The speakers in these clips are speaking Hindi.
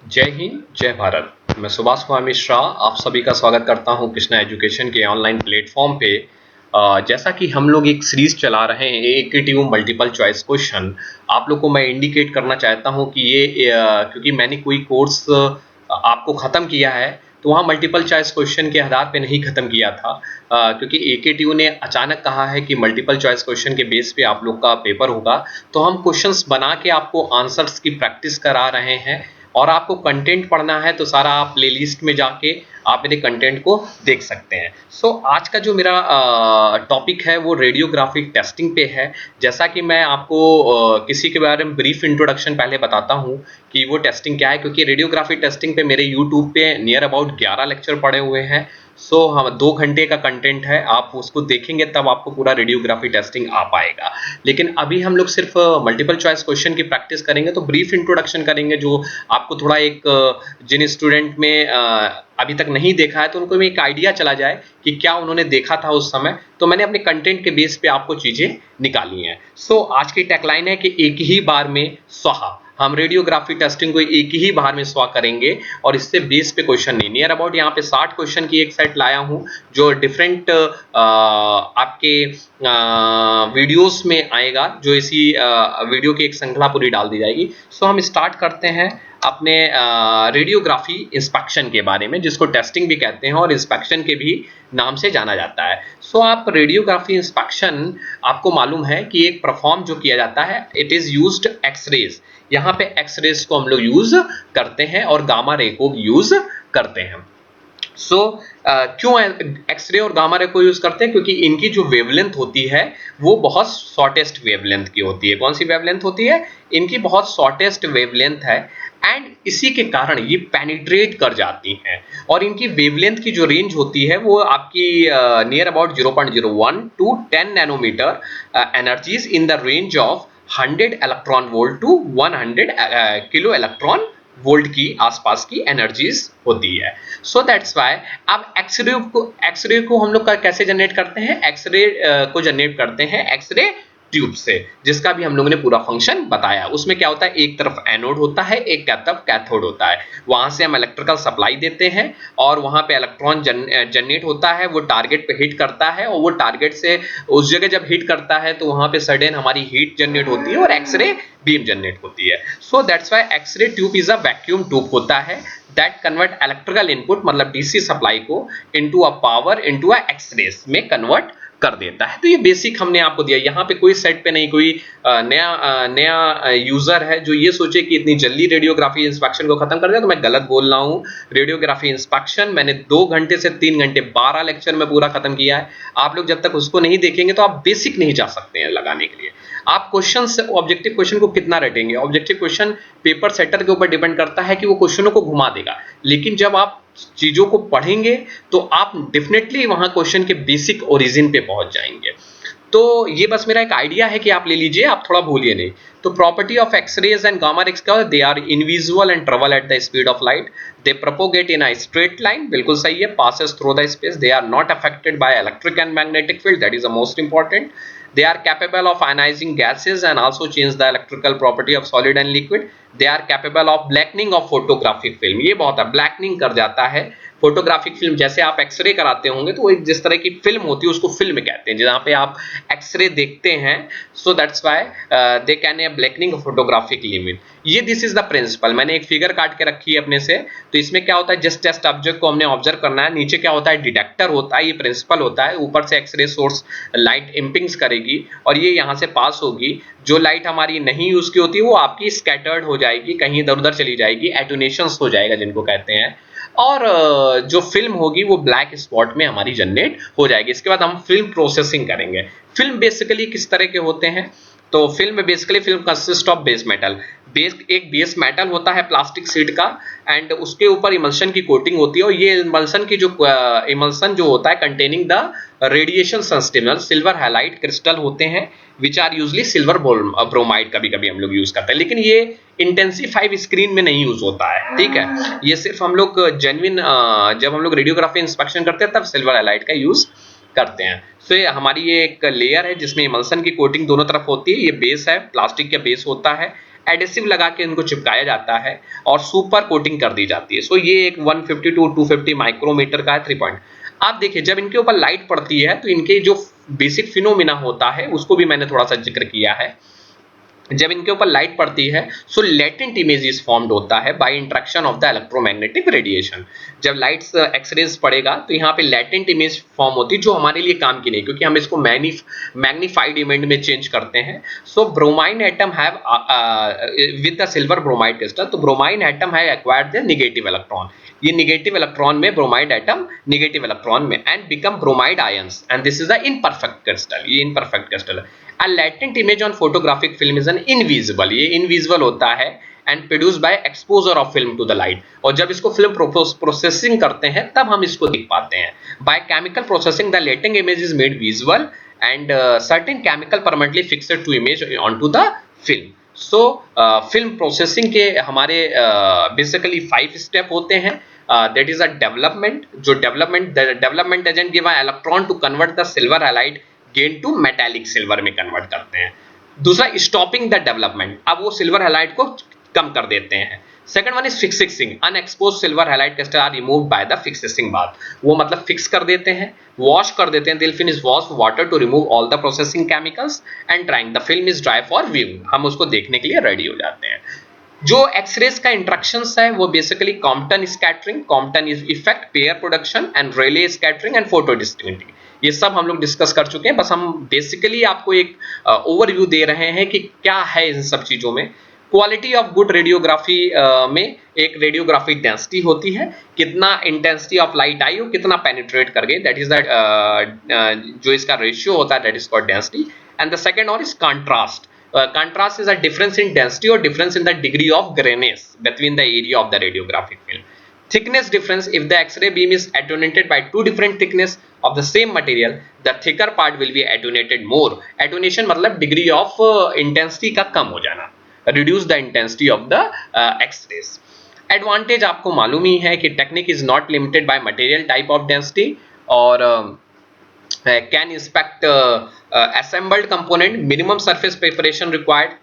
जय हिंद, जय भारत। मैं सुभाष कुमार मिश्रा आप सभी का स्वागत करता हूं कृष्णा एजुकेशन के ऑनलाइन प्लेटफॉर्म पे। जैसा कि हम लोग एक सीरीज चला रहे हैं एकेटीयू मल्टीपल चॉइस क्वेश्चन, आप लोग को मैं इंडिकेट करना चाहता हूं कि ये क्योंकि मैंने कोई कोर्स आपको ख़त्म किया है तो वहाँ मल्टीपल चॉइस क्वेश्चन के आधार पे नहीं ख़त्म किया था, क्योंकि एकेटीयू ने अचानक कहा है कि मल्टीपल चॉइस क्वेश्चन के बेस पे आप लोग का पेपर होगा, तो हम क्वेश्चंस बना के आपको आंसर्स की प्रैक्टिस करा रहे हैं। और आपको कंटेंट पढ़ना है तो सारा आप प्लेलिस्ट में जाके आप मेरे कंटेंट को देख सकते हैं। आज का जो मेरा टॉपिक है वो रेडियोग्राफी टेस्टिंग पे है। जैसा कि मैं आपको किसी के बारे में ब्रीफ इंट्रोडक्शन पहले बताता हूँ कि वो टेस्टिंग क्या है, क्योंकि रेडियोग्राफी टेस्टिंग पे मेरे यूट्यूब पे नियर अबाउट 11 लेक्चर पड़े हुए हैं। हम 2 घंटे का कंटेंट है, आप उसको देखेंगे तब आपको पूरा रेडियोग्राफी टेस्टिंग आ पाएगा। लेकिन अभी हम लोग सिर्फ मल्टीपल चॉइस क्वेश्चन की प्रैक्टिस करेंगे, तो ब्रीफ इंट्रोडक्शन करेंगे जो आपको थोड़ा एक जिन स्टूडेंट में अभी तक नहीं देखा है तो उनको एक आइडिया चला जाए कि क्या उन्होंने देखा था उस समय। तो मैंने अपने कंटेंट के बेस पे आपको चीजें निकाली हैं। आज की टैगलाइन है कि एक ही बार में स्वाहा। हम रेडियोग्राफी टेस्टिंग को एक ही बार में स्वाहा करेंगे और इससे बेस पे क्वेश्चन नहीं, नियर अबाउट यहाँ पे 60 क्वेश्चन की एक सेट लाया हूँ जो डिफरेंट आपके वीडियोस में आएगा, जो इसी वीडियो की एक श्रृंखला पूरी डाल दी जाएगी। हम स्टार्ट करते हैं अपने रेडियोग्राफी इंस्पेक्शन के बारे में, जिसको टेस्टिंग भी कहते हैं और इंस्पेक्शन के भी नाम से जाना जाता है। आप रेडियोग्राफी इंस्पेक्शन, आपको मालूम है कि एक परफॉर्म जो किया जाता है, इट इज यूज्ड एक्सरेज। यहाँ पे एक्सरेज को हम लोग यूज करते हैं और गामा रे को यूज करते हैं। क्यों एक्सरे और गामा रे को यूज करते हैं? क्योंकि इनकी जो वेवलेंथ होती है वो बहुत शॉर्टेस्ट वेवलेंथ की होती है। कौन सी वेवलेंथ होती है? इनकी बहुत शॉर्टेस्ट वेवलेंथ है एंड इसी के कारण ये पेनिट्रेट कर जाती हैं। और इनकी वेवलेंथ की जो रेंज होती है वो आपकी near about 0.01 two 10 nanometer energies in the range of 100 electron volt to 100 kilo electron volt की आसपास की एनर्जीज होती है। दैट्स वाई अब एक्सरे को हम लोग कैसे जनरेट करते हैं? एक्सरे को जनरेट करते हैं एक्सरे ट्यूब से, जिसका भी हम लोगों ने पूरा फंक्शन बताया। उसमें क्या होता है, एक तरफ एनोड होता है, एक तरफ कैथोड होता है। वहां से हम इलेक्ट्रिकल सप्लाई देते हैं और वहां पे इलेक्ट्रॉन जनरेट होता है, वो टारगेट पे हिट करता है और वो टारगेट से उस जगह जब हिट करता है तो वहां पे सडन हमारी हीट जनरेट होती है और एक्सरे बीम जनरेट होती है। That's why X ray tube is a vacuum tube होता है दैट कन्वर्ट इलेक्ट्रिकल इनपुट, मतलब डीसी सप्लाई को, into a power, into a X rays में कन्वर्ट कर देता है। तो ये बेसिक हमने आपको दिया। यहाँ पे कोई सेट पे नहीं कोई नया यूजर है जो ये सोचे कि इतनी जल्दी रेडियोग्राफी इंस्पेक्शन को खत्म कर दिया, तो मैं गलत बोल रहा हूँ। रेडियोग्राफी इंस्पेक्शन मैंने 2 घंटे से 3 घंटे 12 लेक्चर में पूरा खत्म किया है। आप लोग जब तक उसको नहीं देखेंगे तो आप बेसिक नहीं जा सकते हैं लगाने के लिए। आप क्वेश्चन से ऑब्जेक्टिव क्वेश्चन को कितना रटेंगे? ऑब्जेक्टिव क्वेश्चन पेपर सेटर के ऊपर डिपेंड करता है कि वो क्वेश्चनों को घुमा देगा, लेकिन जब आप चीजों को पढ़ेंगे तो आप डेफिनेटली वहां क्वेश्चन के बेसिक ओरिजिन पे पहुंच जाएंगे। तो ये बस मेरा एक आइडिया है कि आप ले लीजिए, आप थोड़ा भूलिए नहीं। तो property of X rays and gamma rays क्या है? They are invisible and travel at the speed of light, they propagate in a straight line, बिल्कुल सही है, passes through the space, they are not affected by electric and magnetic field, that is the most important, they are capable of ionizing gases and also change the electrical property of solid and liquid, they are capable of blackening of photographic film, ये बहुत है, ब्लैकनिंग कर जाता है फोटोग्राफिक फिल्म। जैसे आप एक्सरे कराते होंगे तो एक जिस तरह की फिल्म होती है उसको फिल्म कहते हैं, जहां पे आप एक्सरे देखते हैं। That's why they can a blackening photographic limit. ये दिस इज द प्रिंसिपल। मैंने एक फिगर काट के रखी है अपने से। तो इसमें क्या होता है, जिस टेस्ट ऑब्जेक्ट को हमने ऑब्जर्व करना है, नीचे क्या होता है, डिटेक्टर होता है, ये प्रिंसिपल होता है, ऊपर से एक्सरे सोर्स लाइट इम्पिंग्स करेगी और ये यहाँ से पास होगी। जो लाइट हमारी नहीं यूज की होती है वो आपकी स्कैटर्ड हो जाएगी, कहीं इधर उधर चली जाएगी, एटोनेशंस हो जाएगा जिनको कहते हैं, और जो फिल्म होगी वो ब्लैक स्पॉट में हमारी जनरेट हो जाएगी। इसके बाद हम फिल्म प्रोसेसिंग करेंगे। फिल्म बेसिकली किस तरह के होते हैं? तो film basically film consist of base metal. एक बेस मेटल होता है प्लास्टिक शीट का एंड उसके ऊपर इमल्शन की कोटिंग होती है, और ये इमल्शन की जो इमल्शन जो होता है containing the radiation sensitive silver halide crystal होते हैं, which are usually silver bromide कभी कभी हम लोग यूज करते हैं, लेकिन ये इंटेंसिफाइव स्क्रीन में नहीं यूज होता है, ठीक है। ये सिर्फ हम लोग जेन्युइन जब हम लोग रेडियोग्राफी इंस्पेक्शन करते हैं तब सिल्वर हैलाइड का यूज करते हैं। ये हमारी ये एक लेयर है जिसमें इमल्सन की कोटिंग दोनों तरफ होती है। ये बेस है, प्लास्टिक का बेस होता है एडेसिव लगा के इनको चिपकाया जाता है और सुपर कोटिंग कर दी जाती है। सो ये एक 150 टू 250 माइक्रोमीटर का 3 पॉइंट। आप देखिए जब इनके ऊपर लाइट पड़ती है तो इनके जो बेसिक फिनोमिना होता है उसको भी मैंने थोड़ा सा जिक्र किया है। जब इनके ऊपर लाइट पड़ती है so latent image is formed होता है by interaction of the electromagnetic radiation. जब लाइट्स एक्सरेज पड़ेगा तो यहाँ पे लेटेंट इमेज फॉर्म होती है जो हमारे लिए काम की नहीं, क्योंकि हम इसको मैग्नीफाइड इमेज में चेंज करते हैं। So bromine atom have with the silver bromide crystal, तो ब्रोमाइन एटम है एक्वायर्ड द नेगेटिव इलेक्ट्रॉन, ये नेगेटिव इलेक्ट्रॉन में ब्रोमाइड एटम नेगेटिव इलेक्ट्रॉन में and become bromide ions and this is the imperfect crystal, ये इनपरफेक्ट क्रिस्टल है। A latent image on photographic film is an invisible, ये invisible होता है and produced by exposure of film to the light, और जब इसको फिल्म प्रोसेसिंग करते हैं तब हम इसको देख पाते हैं। By chemical processing the latent image is made visible and certain chemical permanently fixed to image onto the film। So film processing के हमारे basically 5 step होते हैं। That is a development, जो development agent give an electron to convert the silver halide grain to metallic silver में कन्वर्ट करते हैं। दूसरा स्टॉपिंग द डेवलपमेंट, अब वो सिल्वर हैलाइड को कम कर देते हैं। Second one is fixing, unexposed silver halide crystal are removed by the fixing bath, वो मतलब फिक्स कर देते हैं, वॉश कर देते हैं। Film is wash water to remove all the processing chemicals and drying, the film is dry for viewing, हम उसको देखने के लिए रेडी हो जाते हैं। जो एक्सरेज का इंट्रैक्शंस है वो basically Compton scattering, Compton effect, pair production and Rayleigh scattering and photo distincting, ये सब हम लोग डिस्कस कर चुके हैं। बस हम बेसिकली आपको एक ओवरव्यू दे रहे हैं कि क्या है इन सब चीजों में। क्वालिटी ऑफ गुड रेडियोग्राफी में एक रेडियोग्राफिक डेंसिटी होती है, कितना इंटेंसिटी ऑफ लाइट आई हो, कितना पेनिट्रेट कर गई, दैट इज द जो इसका रेशियो होता है, that is called density. And the second और is contrast, contrast is a difference in density or difference in the degree of grayness between the area of the radiographic film. Thickness difference, if the X-ray beam is attenuated by two different thickness of the same material, the thicker part will be attenuated more. Attenuation मतलब degree of intensity का कम हो जाना, reduce the intensity of the X-rays. Advantage आपको मालूम ही है कि technique is not limited by material type of density और can inspect assembled component, minimum surface preparation required,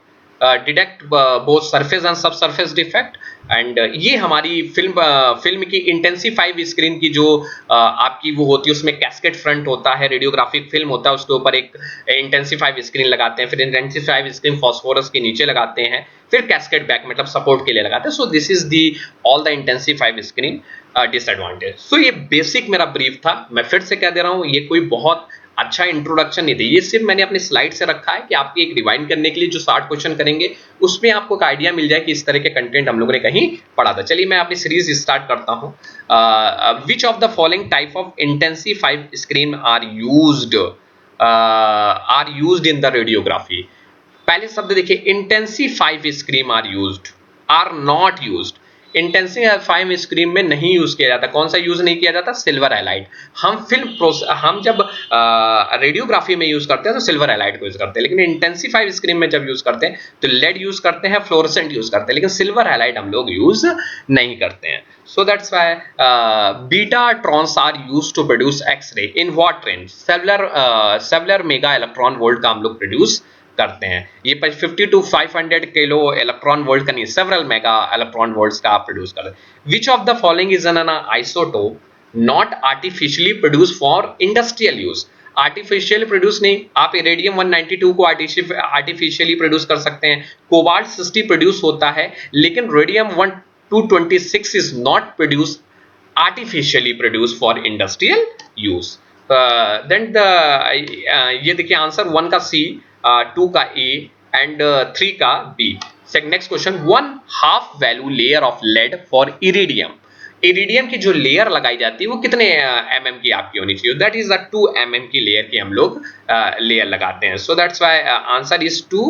detect both surface and subsurface defect and ये हमारी फिल्म की इंटेंसिफाइव स्क्रीन की जो आपकी वो होती है, उसमें कैस्केड फ्रंट होता है, रेडियोग्राफिक फिल्म होता है, उसके ऊपर एक इंटेंसिफाइव स्क्रीन लगाते हैं, फिर इंटेंसिफाइव स्क्रीन फॉस्फोरस के नीचे लगाते हैं, फिर कैस्केड बैक मतलब सपोर्ट के लिए लगाते हैं। So this is the all the intensifying screen disadvantage. So ये बेसिक मेरा ब्रीफ था, मैं फिर से कह दे रहा हूँ, ये कोई बहुत अच्छा इंट्रोडक्शन नहीं थी, ये सिर्फ मैंने अपने स्लाइड से रखा है कि आपकी एक रिवाइंड करने के लिए जो 60 क्वेश्चन करेंगे उसमें आपको एक आइडिया मिल जाए कि इस तरह के कंटेंट हम लोगों ने कहीं पढ़ा था। चलिए मैं अपनी सीरीज स्टार्ट करता हूँ। Which of the following type of intensifying screen are used in the radiography. पहले शब्द देखिए, intensifying screen are used, are not used. Intensifying screen में नहीं यूज किया जाता, कौन सा यूज नहीं किया जाता, सिल्वर हैलाइड। हम जब रेडियोग्राफी में यूज करते हैं तो सिल्वर हैलाइड को यूज करते हैं, लेकिन इंटेंसिफाइव स्क्रीन में जब यूज करते हैं तो लेड यूज करते हैं, फ्लोरोसेंट यूज करते हैं, लेकिन सिल्वर हैलाइड हम लोग यूज नहीं करते हैं। So that's why betatrons are used to produce X-ray in what range, several mega electron volt का हम लोग प्रोड्यूस करते हैं। ये 50 टू 500 किलो इलेक्ट्रॉन वोल्ट का नहीं, सेवरल मेगा इलेक्ट्रॉन वोल्ट्स का आप प्रोड्यूस करते हैं। विच of the following is an isotope not artificially produce for industrial use. Artificial produce नहीं, आप रेडियम 192 को आर्टिफिशियली प्रोड्यूस कर सकते हैं, कोबाल्ट 60 प्रोड्यूस होता है, लेकिन radium 226 is not produce artificially produce for industrial use. Then ये देखिए आंसर 1 का सी, 2 का ए एंड 3 का B. Next question, 1/2 value layer of lead for iridium. Iridium की जो लेयर लगाई जाती है वो कितने mm की आपकी होनी चाहिए, दैट इज 2 mm की लेयर की हम लोग लेयर लगाते हैं। So that's why answer is 2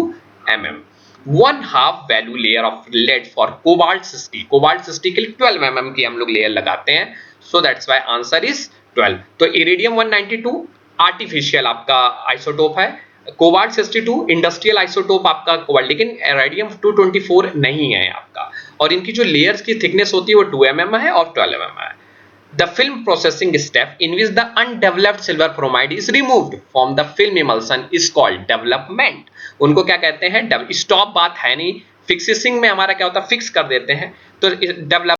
mm। 1/2 value layer of lead for cobalt 60, cobalt 60 के लिए 12 mm की हम लोग लेयर लगाते हैं। So that's why answer is 12। तो इरिडियम 192 आर्टिफिशियल आपका आइसोटोप है, कोबाल्ट 62 इंडस्ट्रियल आइसोटोप आपका कोबाल्ट, लेकिन रेडियम 224 नहीं है आपका, और इनकी जो लेयर्स की थिकनेस होती है वो 2 mm है और 12 mm है। The film processing step in which the undeveloped silver bromide is removed from the film emulsion is called development। उनको क्या कहते हैं, स्टॉप बात है नहीं, फिक्सिंग में हमारा क्या होता है, फिक्स कर देते हैं, तो डेवलप